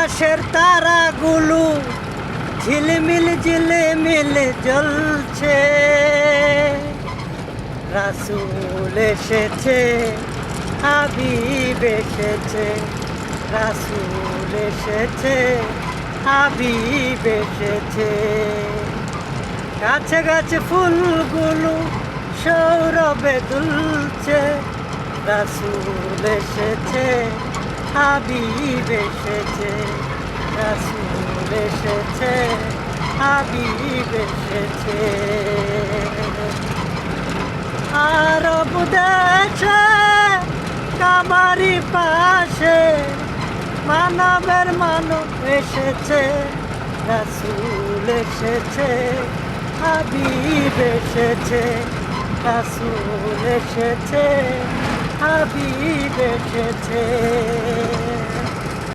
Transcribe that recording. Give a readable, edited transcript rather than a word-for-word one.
আকাশের তারাগুলো ঝিলমিল ঝিলমিল জ্বলছে, রাসূল এসেছে, হাবিব এসেছে, রাসূল এসেছে, হাবিব এসেছে। গাছে গাছে ফুলগুলো সৌরভে দুলছে, রাসূল এসেছে, হাবিব এসেছে, রাসূল এসেছে, হাবিব এসেছে। আরব দেশে কাবারি পাশে মানবের মানব এসেছে, রাসূল এসেছে, হাবিব এসেছে, রাসূল এসেছে, হাবিব এসেছে।